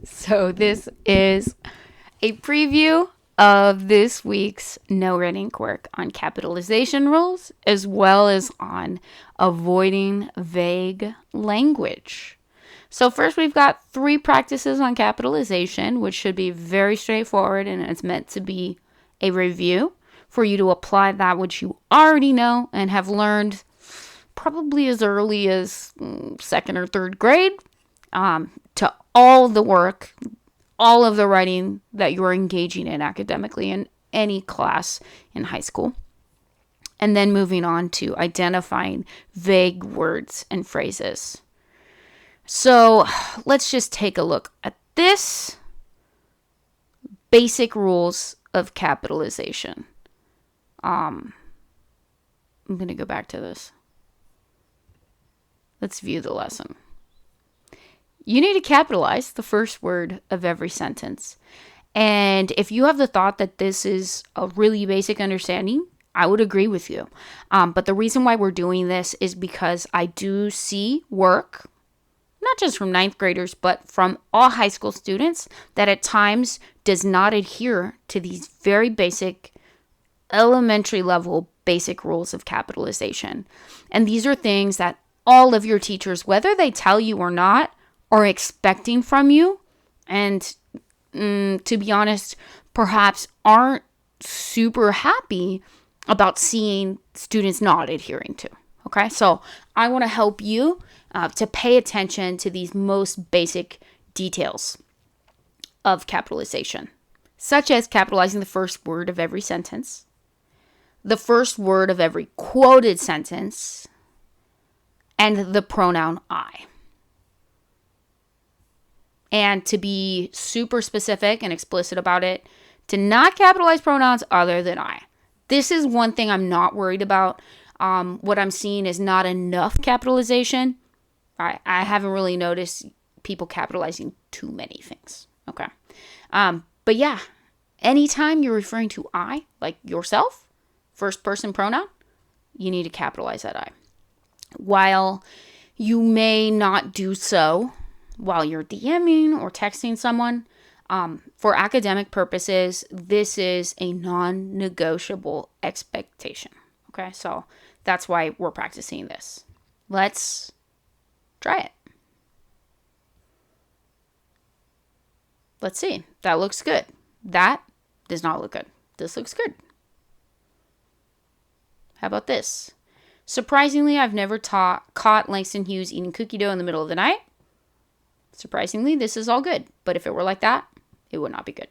So this is a preview of this week's NoRedInk work on capitalization rules, as well as on avoiding vague language. So first we've got 3 practices on capitalization, which should be very straightforward, and it's meant to be a review for you to apply that which you already know and have learned probably as early as 2nd or 3rd grade, to all the work, all of the writing that you're engaging in academically in any class in high school. And then moving on to identifying vague words and phrases. So let's just take a look at this. Basic rules of capitalization. I'm going to go back to this. Let's view the lesson. You need to capitalize the first word of every sentence. And if you have the thought that this is a really basic understanding, I would agree with you. But the reason why we're doing this is because I do see work, not just from 9th graders, but from all high school students, that at times does not adhere to these very basic, elementary level basic rules of capitalization. And these are things that all of your teachers, whether they tell you or not, are expecting from you, and to be honest, perhaps aren't super happy about seeing students not adhering to. Okay, so I want to help you to pay attention to these most basic details of capitalization, such as capitalizing the first word of every sentence, the first word of every quoted sentence, and the pronoun I. And to be super specific and explicit about it, to not capitalize pronouns other than I. This is one thing I'm not worried about. What I'm seeing is not enough capitalization. I haven't really noticed people capitalizing too many things. Okay. But yeah, anytime you're referring to I, like yourself, first person pronoun, you need to capitalize that I. While you may not do so while you're DMing or texting someone, for academic purposes, this is a non-negotiable expectation. Okay, so that's why we're practicing this. Let's try it. Let's see. That looks good. That does not look good. This looks good. How about this? Surprisingly, I've never caught Langston Hughes eating cookie dough in the middle of the night. Surprisingly, this is all good. But if it were like that, it would not be good.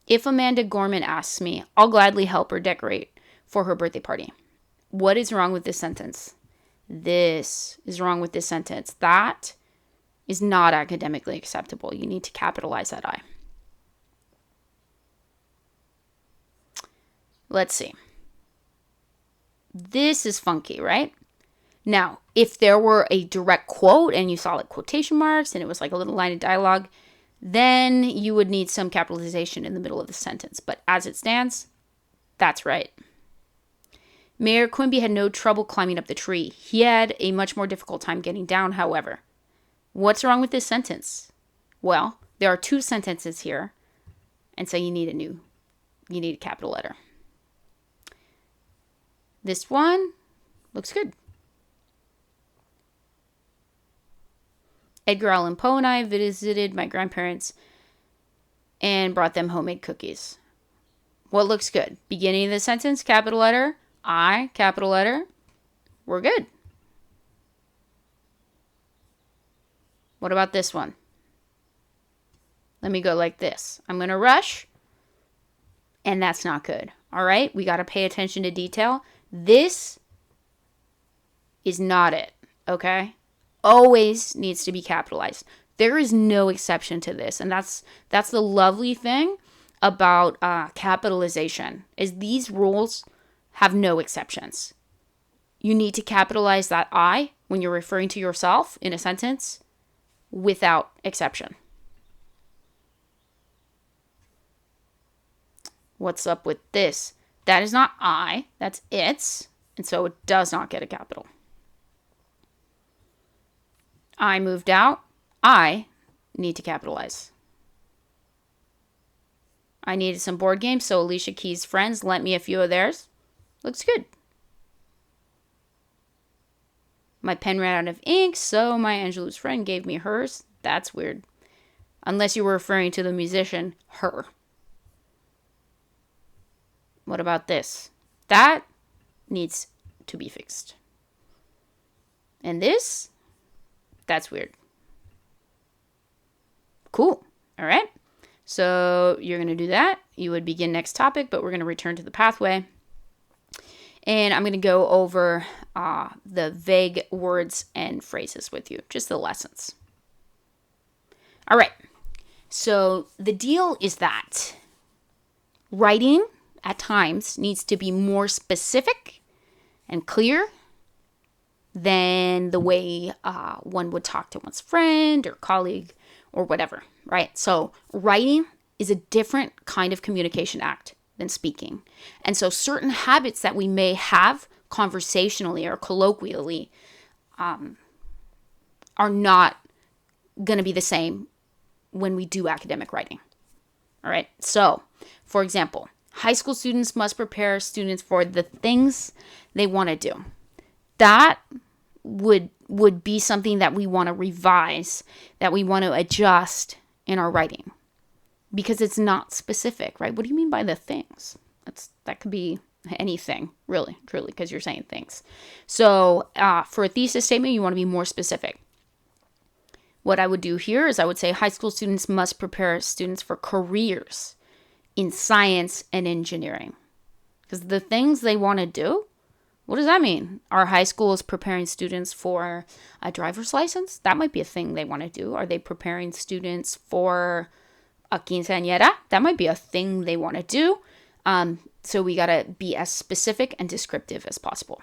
If Amanda Gorman asks me, I'll gladly help her decorate for her birthday party. What is wrong with this sentence? This is wrong with this sentence. That is not academically acceptable. You need to capitalize that I. Let's see. This is funky, right? Now, if there were a direct quote and you saw like quotation marks and it was like a little line of dialogue, then you would need some capitalization in the middle of the sentence. But as it stands, that's right. Mayor Quimby had no trouble climbing up the tree. He had a much more difficult time getting down, however. What's wrong with this sentence? Well, there are 2 sentences here, and so you need a capital letter. This one looks good. Edgar Allan Poe and I visited my grandparents and brought them homemade cookies. What looks good? Beginning of the sentence, capital letter. I, capital letter. We're good. What about this one? Let me go like this. I'm going to rush, and that's not good. All right? We got to pay attention to detail. This is not it, okay? Always needs to be capitalized. There is no exception to this, and that's the lovely thing about capitalization, is these rules have no exceptions. You need to capitalize that I when you're referring to yourself in a sentence without exception. What's up with this? That is not I, that's its, and so it does not get a capital. I moved out. I need to capitalize. I needed some board games, so Alicia Keys' friends lent me a few of theirs. Looks good. My pen ran out of ink, so my Angelou's friend gave me hers. That's weird. Unless you were referring to the musician, her. What about this? That needs to be fixed. And this? That's weird. Cool. All right. So you're going to do that. You would begin next topic, but we're going to return to the pathway. And I'm going to go over the vague words and phrases with you, just the lessons. All right. So the deal is that writing at times needs to be more specific and clear than the way one would talk to one's friend or colleague or whatever, right? So writing is a different kind of communication act than speaking. And so certain habits that we may have conversationally or colloquially are not going to be the same when we do academic writing. All right. So, for example, high school students must prepare students for the things they want to do. That would be something that we want to revise, that we want to adjust in our writing, because it's not specific, right? What do you mean by the things? That could be anything, really, truly, because you're saying things. So for a thesis statement, you want to be more specific. What I would do here is I would say high school students must prepare students for careers in science and engineering. Because the things they want to do, what does that mean? Are high schools preparing students for a driver's license? That might be a thing they want to do. Are they preparing students for a quinceañera? That might be a thing they want to do. So we got to be as specific and descriptive as possible,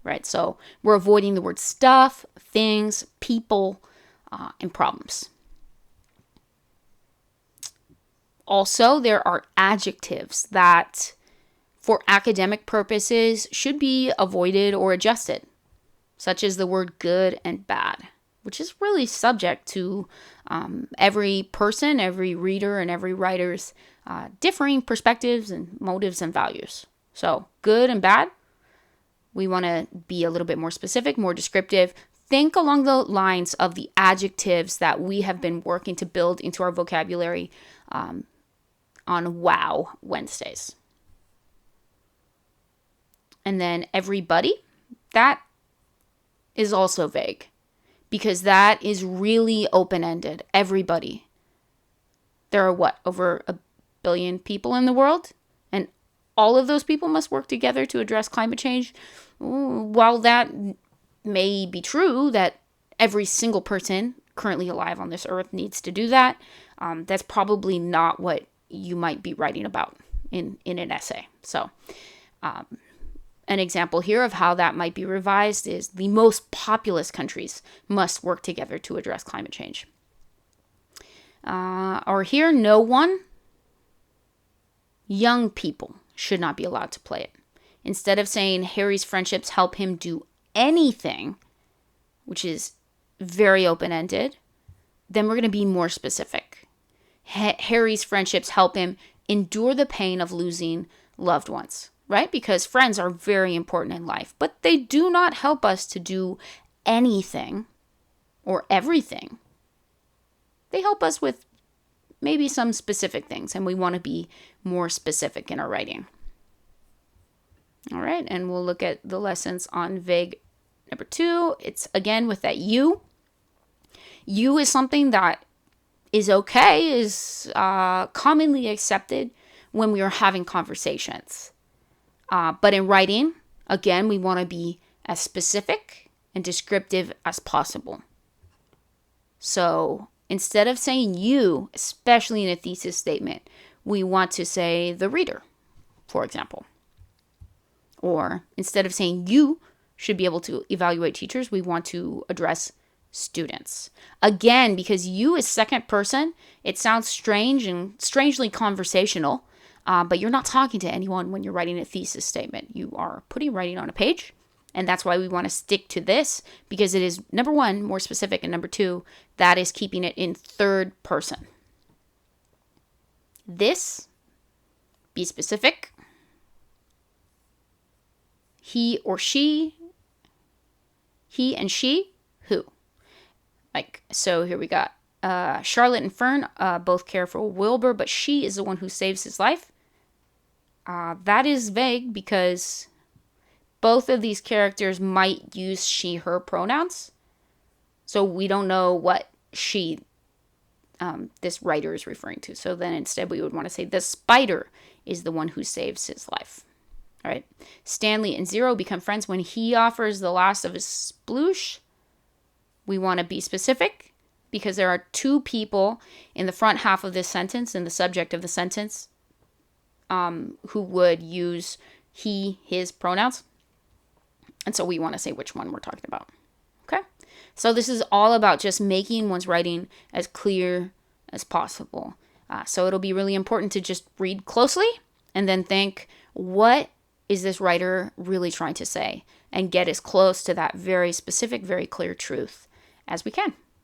right? So we're avoiding the word stuff, things, people, and problems. Also, there are adjectives that, for academic purposes, should be avoided or adjusted, such as the word good and bad, which is really subject to every person, every reader, and every writer's differing perspectives and motives and values. So, good and bad, we want to be a little bit more specific, more descriptive. Think along the lines of the adjectives that we have been working to build into our vocabulary on Wow Wednesdays. And then everybody, that is also vague, because that is really open-ended. Everybody. There are over 1 billion people in the world? And all of those people must work together to address climate change? While that may be true, that every single person currently alive on this earth needs to do that, that's probably not what you might be writing about in an essay. So, an example here of how that might be revised is the most populous countries must work together to address climate change. Or here, no one, young people should not be allowed to play it. Instead of saying Harry's friendships help him do anything, which is very open-ended, then we're going to be more specific. Harry's friendships help him endure the pain of losing loved ones, right? Because friends are very important in life, but they do not help us to do anything or everything. They help us with maybe some specific things, and we want to be more specific in our writing. All right, and we'll look at the lessons on vague number 2. It's again with that you. You is something that is okay, is commonly accepted when we are having conversations. But in writing, again, we want to be as specific and descriptive as possible. So instead of saying you, especially in a thesis statement, we want to say the reader, for example. Or instead of saying you should be able to evaluate teachers, we want to address students. Again, because you is second person, it sounds strange and strangely conversational, but you're not talking to anyone when you're writing a thesis statement. You are putting writing on a page, And that's why we want to stick to this, because it is, number one, more specific, and number two, that is keeping it in third person. This, be specific. He or she, he and she, who. Like, so here we got Charlotte and Fern both care for Wilbur, but she is the one who saves his life. That is vague because both of these characters might use she, her pronouns. So we don't know what she, this writer, is referring to. So then instead we would want to say the spider is the one who saves his life. All right. Stanley and Zero become friends when he offers the last of his sploosh. We want to be specific because there are two people in the front half of this sentence, in the subject of the sentence, who would use he, his pronouns. And so we want to say which one we're talking about. Okay? So this is all about just making one's writing as clear as possible. So it'll be really important to just read closely and then think, what is this writer really trying to say? And get as close to that very specific, very clear truth as we can.